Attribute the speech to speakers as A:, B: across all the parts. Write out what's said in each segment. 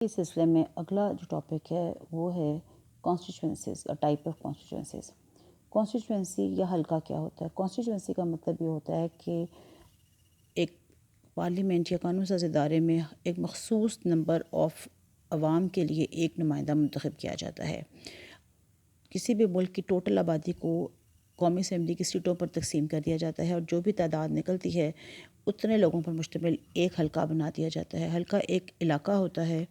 A: اس سلسلے میں اگلا جو ٹاپک ہے وہ ہے کانسٹیچوئنسیز یا ٹائپ آف کانسٹیچوئنسیز۔ کانسٹیچوئنسی یا حلقہ کیا ہوتا ہے؟ کانسٹیچوئنسی کا مطلب یہ ہوتا ہے کہ ایک پارلیمنٹ یا قانون ساز ادارے میں ایک مخصوص نمبر آف عوام کے لیے ایک نمائندہ منتخب کیا جاتا ہے۔ کسی بھی ملک کی ٹوٹل آبادی کو قومی اسمبلی کی سیٹوں پر تقسیم کر دیا جاتا ہے اور جو بھی تعداد نکلتی ہے اتنے لوگوں پر مشتمل ایک حلقہ بنا دیا جاتا ہے۔ حلقہ ایک علاقہ ہوتا ہے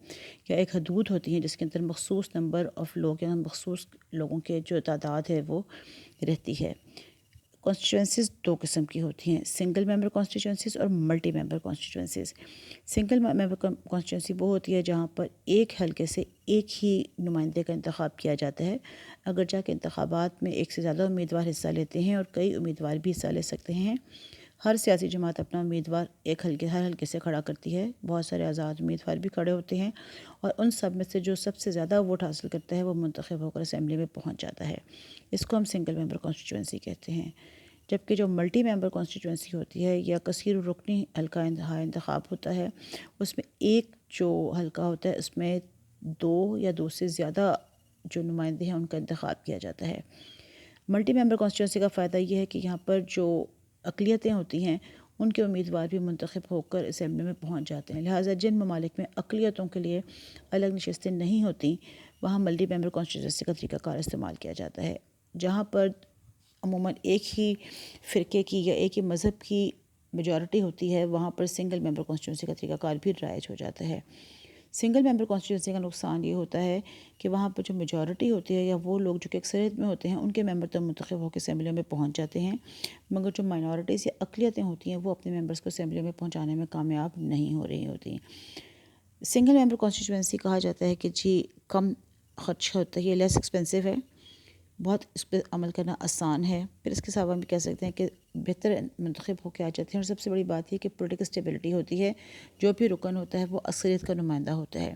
A: یا ایک حدود ہوتی ہیں جس کے اندر مخصوص نمبر آف لوگ یا مخصوص لوگوں کے جو تعداد ہے وہ رہتی ہے۔ کانسٹیچوئنسیز دو قسم کی ہوتی ہیں، سنگل ممبر کانسٹیچوئنسیز اور ملٹی ممبر کانسٹیچوئنسیز۔ سنگل ممبر کانسٹیچوئنسی وہ ہوتی ہے جہاں پر ایک حلقے سے ایک ہی نمائندے کا انتخاب کیا جاتا ہے، اگرچہ کہ انتخابات میں ایک سے زیادہ امیدوار حصہ لیتے ہیں اور کئی امیدوار بھی حصہ لے سکتے ہیں۔ ہر سیاسی جماعت اپنا امیدوار ہر حلقے سے کھڑا کرتی ہے، بہت سارے آزاد امیدوار بھی کھڑے ہوتے ہیں اور ان سب میں سے جو سب سے زیادہ ووٹ حاصل کرتا ہے وہ منتخب ہو کر اسمبلی میں پہنچ جاتا ہے۔ اس کو ہم سنگل ممبر کانسٹیچوئنسی کہتے ہیں۔ جبکہ جو ملٹی ممبر کانسٹیچوئنسی ہوتی ہے یا کثیر الرکنی حلقہ انتخاب ہوتا ہے، اس میں ایک جو حلقہ ہوتا ہے اس میں دو یا دو سے زیادہ جو نمائندے ہیں ان کا انتخاب کیا جاتا ہے۔ ملٹی ممبر کانسٹیچوئنسی کا فائدہ یہ ہے کہ یہاں پر جو اقلیتیں ہوتی ہیں ان کے امیدوار بھی منتخب ہو کر اسمبلی میں پہنچ جاتے ہیں، لہٰذا جن ممالک میں اقلیتوں کے لیے الگ نشستیں نہیں ہوتیں وہاں ملٹی ممبر کانسٹیچوئنسی کا طریقہ کار استعمال کیا جاتا ہے۔ جہاں پر عموماً ایک ہی فرقے کی یا ایک ہی مذہب کی میجورٹی ہوتی ہے وہاں پر سنگل ممبر کانسٹیچوئنسی کا طریقہ کار بھی رائج ہو جاتا ہے۔ سنگل ممبر کانسٹیچوئنسی کا نقصان یہ ہوتا ہے کہ وہاں پر جو میجورٹی ہوتی ہے یا وہ لوگ جو کہ اکثریت میں ہوتے ہیں ان کے ممبر تو منتخب ہو کے اسمبلیوں میں پہنچ جاتے ہیں، مگر جو مائنورٹیز یا اقلیتیں ہوتی ہیں وہ اپنے ممبرس کو اسمبلیوں میں پہنچانے میں کامیاب نہیں ہو رہی ہوتی ہیں۔ سنگل ممبر کانسٹیچوئنسی کہا جاتا ہے کہ جی کم خرچ ہوتا ہے، یہ لیس ایکسپینسو ہے، بہت اس پہ عمل کرنا آسان ہے، پھر اس کے ساتھ ہم کہہ سکتے ہیں کہ بہتر منتخب ہو کے آ جاتے ہیں، اور سب سے بڑی بات یہ کہ پولیٹیکل اسٹیبلٹی ہوتی ہے، جو بھی رکن ہوتا ہے وہ اکثریت کا نمائندہ ہوتا ہے۔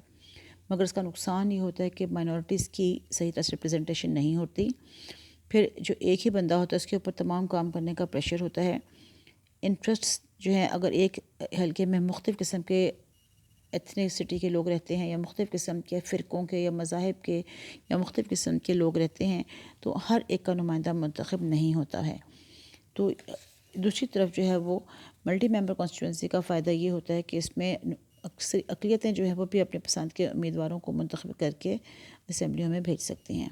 A: مگر اس کا نقصان یہ ہوتا ہے کہ مائنورٹیز کی صحیح طرح سے ریپرزنٹیشن نہیں ہوتی، پھر جو ایک ہی بندہ ہوتا ہے اس کے اوپر تمام کام کرنے کا پریشر ہوتا ہے۔ انٹرسٹس جو ہیں اگر ایک حلقے میں مختلف قسم کے ایتھنیسٹی کے لوگ رہتے ہیں یا مختلف قسم کے فرقوں کے یا مذاہب کے یا مختلف قسم کے لوگ رہتے ہیں تو ہر ایک کا نمائندہ منتخب نہیں ہوتا ہے۔ تو دوسری طرف جو ہے وہ ملٹی ممبر کانسٹیچوئنسی کا فائدہ یہ ہوتا ہے کہ اس میں اکثر اقلیتیں جو ہیں وہ بھی اپنے پسند کے امیدواروں کو منتخب کر کے اسمبلیوں میں بھیج سکتی ہیں۔